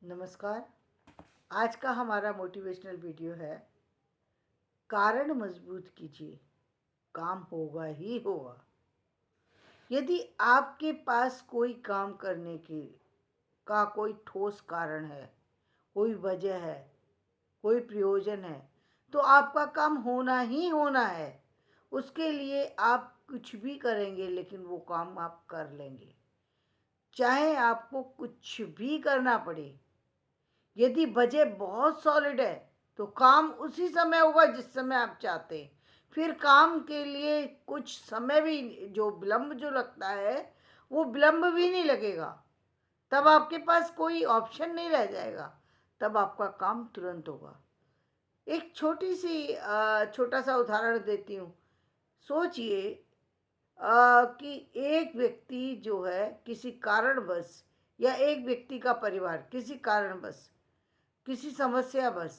नमस्कार। आज का हमारा मोटिवेशनल वीडियो है, कारण मजबूत कीजिए, काम होगा ही होगा। यदि आपके पास कोई काम करने का कोई ठोस कारण है, कोई वजह है, कोई प्रयोजन है, तो आपका काम होना ही होना है। उसके लिए आप कुछ भी करेंगे, लेकिन वो काम आप कर लेंगे, चाहे आपको कुछ भी करना पड़े। यदि वजह बहुत सॉलिड है तो काम उसी समय होगा जिस समय आप चाहते हैं। फिर काम के लिए कुछ समय भी जो विलम्ब जो लगता है, वो विलम्ब भी नहीं लगेगा। तब आपके पास कोई ऑप्शन नहीं रह जाएगा, तब आपका काम तुरंत होगा। एक छोटा सा उदाहरण देती हूँ। सोचिए कि एक व्यक्ति जो है किसी कारणवश, या एक व्यक्ति का परिवार किसी कारणवश, किसी समस्या बस,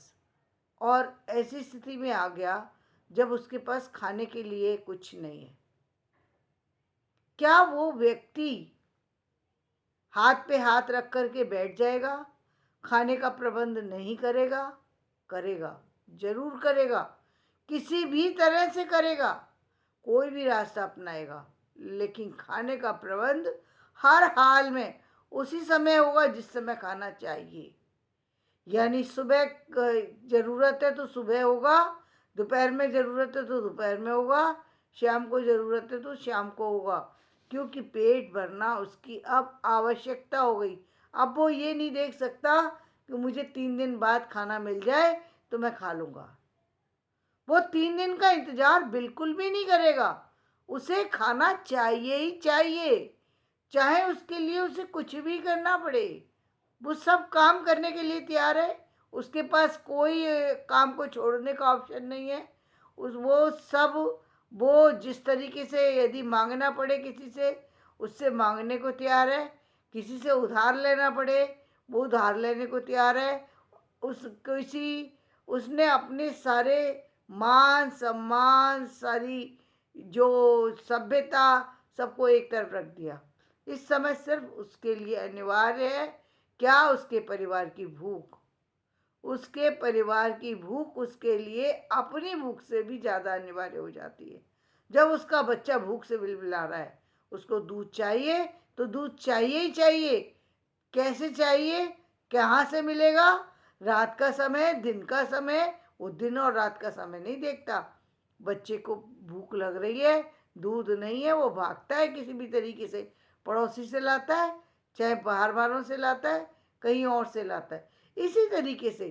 और ऐसी स्थिति में आ गया जब उसके पास खाने के लिए कुछ नहीं है। क्या वो व्यक्ति हाथ पे हाथ रख करके बैठ जाएगा, खाने का प्रबंध नहीं करेगा? करेगा, जरूर करेगा, किसी भी तरह से करेगा, कोई भी रास्ता अपनाएगा, लेकिन खाने का प्रबंध हर हाल में उसी समय होगा जिस समय खाना चाहिए। यानी सुबह ज़रूरत है तो सुबह होगा, दोपहर में ज़रूरत है तो दोपहर में होगा, शाम को ज़रूरत है तो शाम को होगा, क्योंकि पेट भरना उसकी अब आवश्यकता हो गई। अब वो ये नहीं देख सकता कि मुझे 3 दिन बाद खाना मिल जाए तो मैं खा लूँगा। वो 3 दिन का इंतज़ार बिल्कुल भी नहीं करेगा, उसे खाना चाहिए ही चाहिए, चाहे उसके लिए उसे कुछ भी करना पड़े। वो सब काम करने के लिए तैयार है, उसके पास कोई काम को छोड़ने का ऑप्शन नहीं है। वो जिस तरीके से यदि मांगना पड़े किसी से, उससे मांगने को तैयार है। किसी से उधार लेना पड़े, वो उधार लेने को तैयार है। उसने अपने सारे मान सम्मान, सारी जो सभ्यता, सबको एक तरफ रख दिया। इस समय सिर्फ उसके लिए अनिवार्य है क्या? उसके परिवार की भूख। उसके परिवार की भूख उसके लिए अपनी भूख से भी ज़्यादा अनिवार्य हो जाती है। जब उसका बच्चा भूख से बिलबिला रहा है, उसको दूध चाहिए तो दूध चाहिए ही चाहिए। कैसे चाहिए? कहाँ से मिलेगा? रात का समय, दिन का समय, वो दिन और रात का समय नहीं देखता। बच्चे को भूख लग रही है, दूध नहीं है, वो भागता है किसी भी तरीके से, पड़ोसी से लाता है, चाहे बाहर वालों से लाता है, कहीं और से लाता है। इसी तरीके से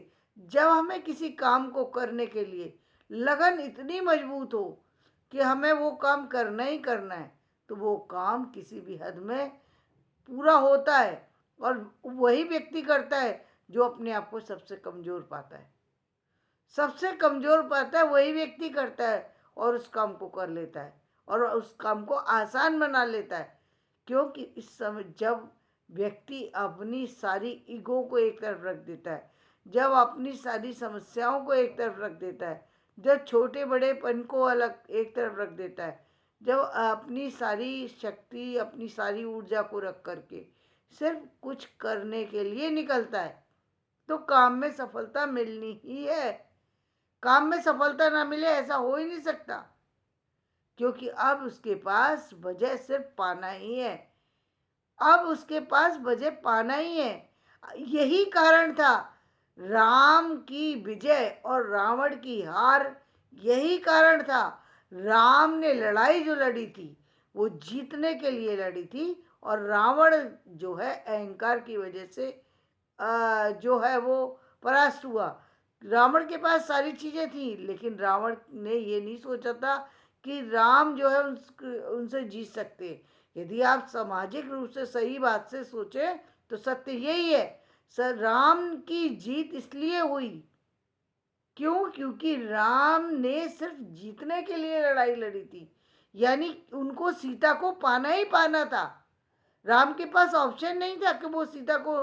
जब हमें किसी काम को करने के लिए लगन इतनी मजबूत हो कि हमें वो काम करना ही करना है, तो वो काम किसी भी हद में पूरा होता है। और वही व्यक्ति करता है जो अपने आप को सबसे कमज़ोर पाता है। सबसे कमज़ोर पाता है वही व्यक्ति करता है और उस काम को कर लेता है और उस काम को आसान बना लेता है। क्योंकि इस समय जब व्यक्ति अपनी सारी ईगो को एक तरफ रख देता है, जब अपनी सारी समस्याओं को एक तरफ रख देता है, जब छोटे बड़ेपन को अलग एक तरफ रख देता है, जब अपनी सारी शक्ति, अपनी सारी ऊर्जा को रख करके सिर्फ कुछ करने के लिए निकलता है, तो काम में सफलता मिलनी ही है। काम में सफलता ना मिले ऐसा हो ही नहीं सकता, क्योंकि अब उसके पास वजह सिर्फ पाना ही है। अब उसके पास वजह पाना ही है। यही कारण था राम की विजय और रावण की हार। यही कारण था। राम ने लड़ाई जो लड़ी थी वो जीतने के लिए लड़ी थी, और रावण जो है अहंकार की वजह से जो है वो परास्त हुआ। रावण के पास सारी चीज़ें थी, लेकिन रावण ने ये नहीं सोचा था कि राम जो है उनसे जीत सकते। यदि आप सामाजिक रूप से सही बात से सोचें तो सत्य यही है, सर राम की जीत इसलिए हुई क्यों? क्योंकि राम ने सिर्फ जीतने के लिए लड़ाई लड़ी थी। यानी उनको सीता को पाना ही पाना था। राम के पास ऑप्शन नहीं था कि वो सीता को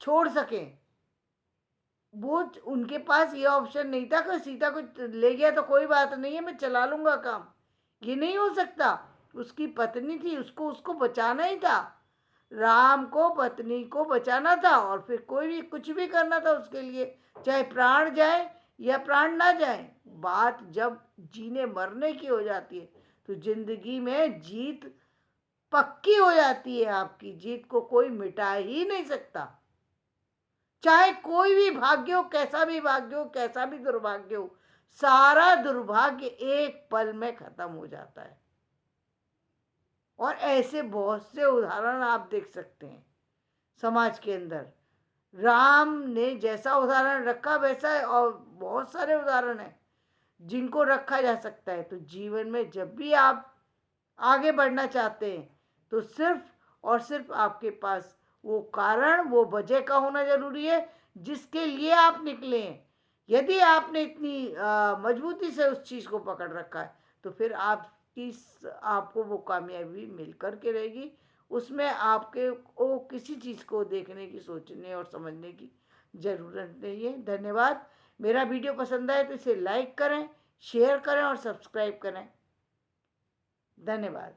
छोड़ सकें। वो उनके पास ये ऑप्शन नहीं था कि सीता को ले गया तो कोई बात नहीं है, मैं चला लूँगा काम। ये नहीं हो सकता। उसकी पत्नी थी, उसको बचाना ही था। राम को पत्नी को बचाना था और फिर कोई भी कुछ भी करना था उसके लिए, चाहे प्राण जाए या प्राण ना जाए। बात जब जीने मरने की हो जाती है तो जिंदगी में जीत पक्की हो जाती है। आपकी जीत को कोई मिटा ही नहीं सकता, चाहे कोई भी भाग्य हो, कैसा भी भाग्य हो, कैसा भी दुर्भाग्य हो। सारा दुर्भाग्य एक पल में खत्म हो जाता है। और ऐसे बहुत से उदाहरण आप देख सकते हैं समाज के अंदर। राम ने जैसा उदाहरण रखा वैसा है, और बहुत सारे उदाहरण हैं जिनको रखा जा सकता है। तो जीवन में जब भी आप आगे बढ़ना चाहते हैं तो सिर्फ और सिर्फ आपके पास वो कारण, वो वजह का होना जरूरी है जिसके लिए आप निकले हैं। यदि आपने इतनी मजबूती से उस चीज़ को पकड़ रखा है तो फिर आपको वो कामयाबी मिल कर के रहेगी। उसमें आपके को किसी चीज़ को देखने की, सोचने और समझने की ज़रूरत नहीं है। धन्यवाद। मेरा वीडियो पसंद आए तो इसे लाइक करें, शेयर करें और सब्सक्राइब करें। धन्यवाद।